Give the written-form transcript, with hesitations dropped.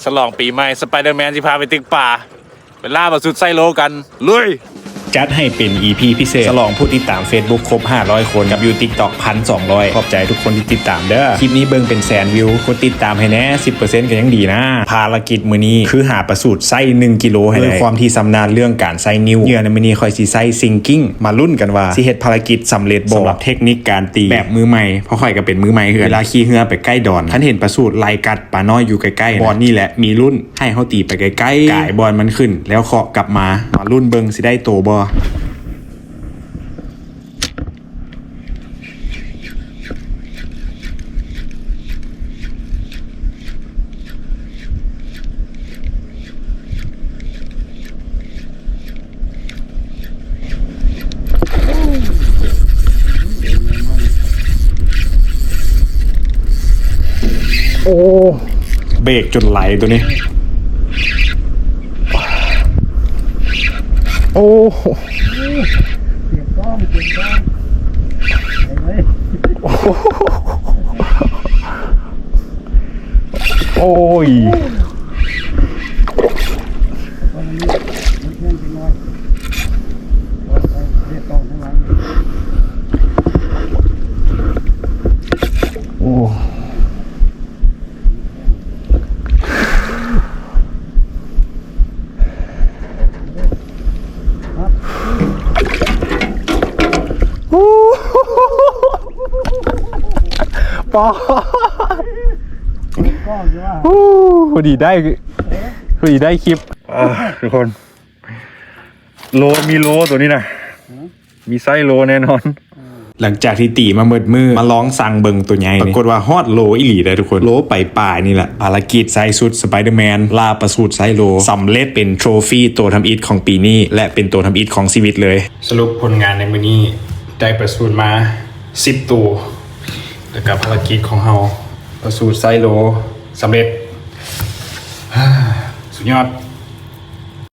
ฉลองปีใหม่สไปเดอร์แมนที่พาไปตึกป่าไปล่าปลาสุดไซโลกันลุยจัดให้เป็น EP พิเศษฉลองผู้ติดตาม Facebook ครบ500 คนกับยู TikTok 1,200 ขอบใจทุกคนที่ติดตามเด้อคลิปนี้เบิ่งเป็นแสนวิวกดติดตามให้แน่ 10% ก็ยังดีนะภารกิจมื้อนี้คือหาประสูตรไส้1กิโลให้ได้ความที่สำนาญเรื่องการไส้นิ้วเหยื่อในมื้อนี้ค่อยสิไส้ซิงกิ้งมาลุ้นกันว่าสิเฮ็ดภารกิจสำเร็จบ่สำหรับเทคนิคการตีแบบมือใหม่เพราะค่อยก็เป็นมือใหม่เวลาขี่เรือไปใกล้ดอนคันเห็นประสูตรไล่กัดปลาน้อยอยู่ใกล้ๆบอลนี่แหละมีลุ้นให้เฮาตีไปใกล้ๆก่ายบอลมันขึ้นแล้วเคาะกลับมาลุ้นเบิ่งสิได้โตบ่โอ้เบรกจนไหลตัวนี้โอ้เปลี่ยนกล้องเปลี่ยนกล้องโอ้ยโอ้ปอพอดีได้คลิปทุกคนโลมีโลตัวนี้นะมีไส้โลแน่นอนหลังจากที่ตีมาเมิดมือมาร้องสั่งเบิงตัวใหญ่ปรากฏว่าฮอดโลอีหลีเลยทุกคนโลไปป่ายนี่แหละภารกิจไซสุดสไปเดอร์แมนล่าประสูตรไซโลสำเร็จเป็นโทรฟี่ตัวทำอิฐของปีนี้และเป็นตัวทำอิฐของชีวิตเลยสรุปผลงานในมื้อนี้ได้ประสูตรมา10ตัวแล้วก็ภารกิจของเราประสูตรไซโลสำเร็จสุดยอด